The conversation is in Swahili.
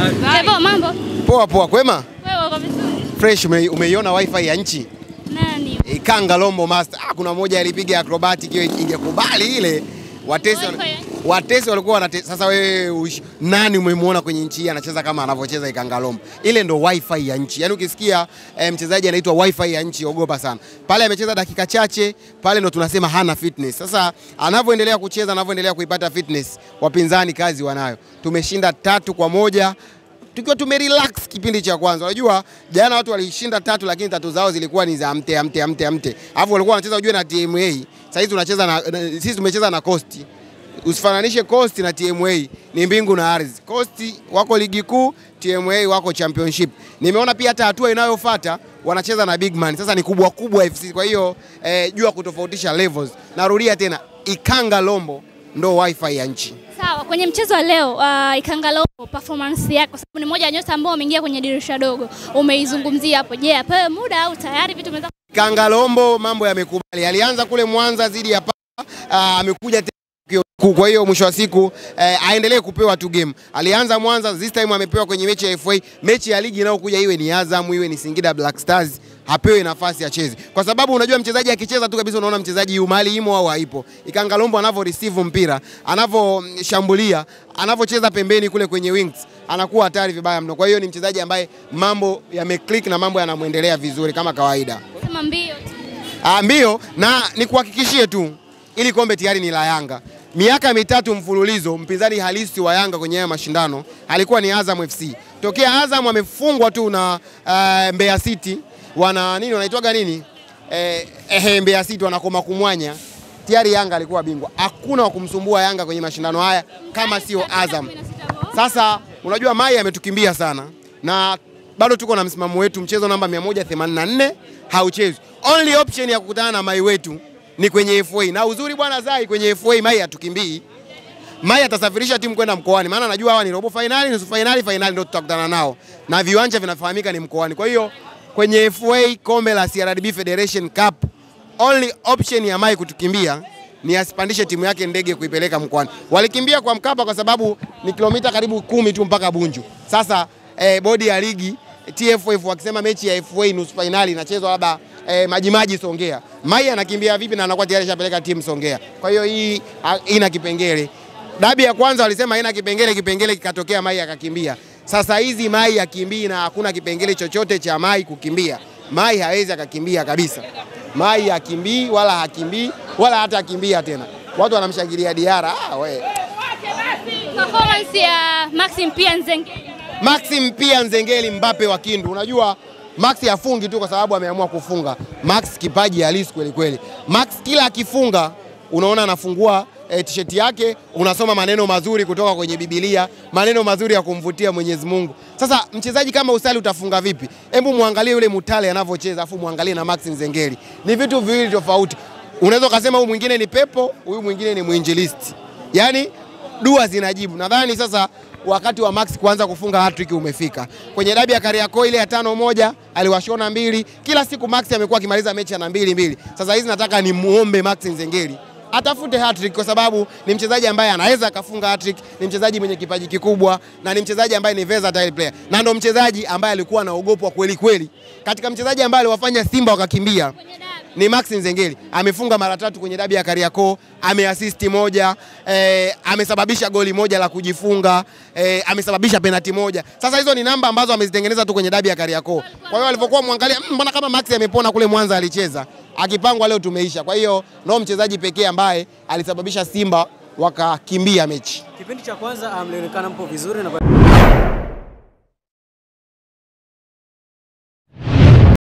Hebo, mambo? Poa poa, kwema? Wewe uko vizuri? Fresh, umeiona wifi ya nchi? Nani? Ikanga Lombo Master. Kuna moja alipiga acrobatic hiyo ingekubali ile. Watesi walikuwa wanatesa. Sasa wewe nani umemwona kwenye nchi hii anacheza kama anavyocheza Ikanga Lombo? Ile ndo wifi ya nchi. Yaani ukisikia mchezaji anaitwa wifi ya nchi ogopa sana. Pale amecheza dakika chache, pale ndo tunasema hana fitness. Sasa anavyoendelea kucheza, anavyoendelea kuipata fitness, wapinzani kazi wanayo. Tumeshinda 3-1. Tukiwa tumerelax kipindi cha kwanza. Unajua jana watu walishinda 3 lakini 3 zao zilikuwa ni za amte. Alafu walikuwa wanacheza ujue na TMA. Sasa hizi tunacheza na sisi tumecheza na Coast. Usifananishe Coast na TMA, ni mbingu na ardhi. Coast wako ligi kuu, TMA wako championship. Nimeona pia hata hatua inayofuata wanacheza na Big Man. Sasa ni kubwa FC. Kwa hiyo jua kutofautisha levels. Narudia tena, Ikanga Lombo ndo wifi ya nchi. Sawa, kwenye mchezo wa leo Ikanga Lombo performance yako sababu ni moja ya nyota ambao umeingia kwenye dirisha dogo. Umeizungumzia hapo. Je, apewe muda au tayari vitu vimeanza? Ikanga Lombo mambo yamekubali. Alianza kule Mwanza zidi ya amekuja kwa hiyo mwisho wa siku aendelee kupewa tu game. Alianza Mwanza, this time amepewa kwenye mechi ya FA. Mechi ya ligi inayokuja iwe ni Azam, iwe ni Singida Black Stars, hapewe nafasi acheze. Kwa sababu unajua mchezaji akicheza tu kabisa unaona mchezaji yu mali imo au haipo. Ikanga Lombo anavyo receive mpira, anavyoshambulia, anavyocheza pembeni kule kwenye wings, anakuwa hatari vibaya mno. Kwa hiyo ni mchezaji ambaye mambo yameclick na mambo yanamuendelea vizuri kama kawaida. Sema mbio tu. Mbio na nikuhakikishie tu ili kombe tayari ni la Yanga. Miaka 3 mfululizo mpinzani halisi wa Yanga kwenye haya mashindano alikuwa ni Azam FC. Tokea Azam amefungwa tu na Mbeya City, wanaitwaga nini? Mbeya City wanakoma kumwanya. Tayari Yanga alikuwa bingwa. Hakuna wa kumsumbua Yanga kwenye mashindano haya kama sio Azam. Sasa unajua Mai ametukimbia sana na bado tuko na msimamo wetu, mchezo namba 184 hauchezwi. Only option ya kukutana na Mai wetu ni kwenye FA. Na uzuri bwana Zai kwenye FA Mai hatukimbii. Mai atasafirisha timu kwenda mkoani. Maana najua hawa ni robo finali, nusu finali, finali ndio tutakutana nao. Na viwanja vinafahamika ni mkoani. Kwa hiyo kwenye FA kombe la CRDB Federation Cup, only option ya Mai kutukimbia ni asipandishe timu yake ndege kuipeleka mkoani. Walikimbia kwa Mkapa kwa sababu ni kilomita karibu 10 tu mpaka Bunju. Sasa bodi ya ligi TFF wakisema mechi ya FA nusu finali inachezwa labda Majimaji Songea. Mai anakimbia vipi na anakuwa tayari shapeleka timu Songea. Kwa hiyo hii ina kipengele. Dabi ya kwanza walisema haina kipengele kikatokea Mai akakimbia. Sasa hizi Mai akimbii na hakuna kipengele chochote cha Mai kukimbia. Mai hawezi akakimbia kabisa. Mai hakimbii wala hakimbii wala hata akimbia tena. Watu wanamshangilia Diara. Performance ya Maxim pia Nzengeli. Maxim pia Nzengeli Mbappe wa Kindu. Unajua Max hafungi tu kwa sababu ameamua kufunga. Max kipaji halisi kweli kweli. Max kila akifunga unaona anafungua t-shirt yake, unasoma maneno mazuri kutoka kwenye Biblia, maneno mazuri ya kumvutia Mwenyezi Mungu. Sasa mchezaji kama Usali utafunga vipi? Hebu muangalie yule Mutale anavyocheza afu muangalie na Max Nzengeli. Ni vitu viwili tofauti. Unaweza kusema huyu mwingine ni pepo, huyu mwingine ni mwinjilisti. Yaani dua zinajibu. Nadhani sasa wakati wa Max kuanza kufunga hat-trick umefika. Kwenye dabi ya Kariakoo ile ya 5-1 aliwashona 2. Kila siku Max amekuwa akimaliza mechi na 2-2. Sasa hizi nataka ni muombe Max Nzengeli atafute hat-trick kwa sababu ni mchezaji ambaye anaweza akafunga hat-trick, ni mchezaji mwenye kipaji kikubwa na ni mchezaji ambaye ni versatile player. Na ndo mchezaji ambaye alikuwa anaogopwa kweli kweli. Katika mchezaji ambaye aliwafanya Simba wakakimbia ni Max Nzengeli. Amefunga mara 3 kwenye dabi ya Kariakoo, ameassist 1, amesababisha goli 1 la kujifunga, amesababisha penalty 1. Sasa hizo ni namba ambazo amezitengeneza tu kwenye dabi ya Kariakoo. Kwa hiyo alipokuwa muangalia, mbona kama Max amepona kule Mwanza alicheza, akipangwa leo tumeisha. Kwa hiyo ndio mchezaji pekee ambaye alisababisha Simba wakakimbia mechi. Kipindi cha kwanza mlionekana mpo vizuri na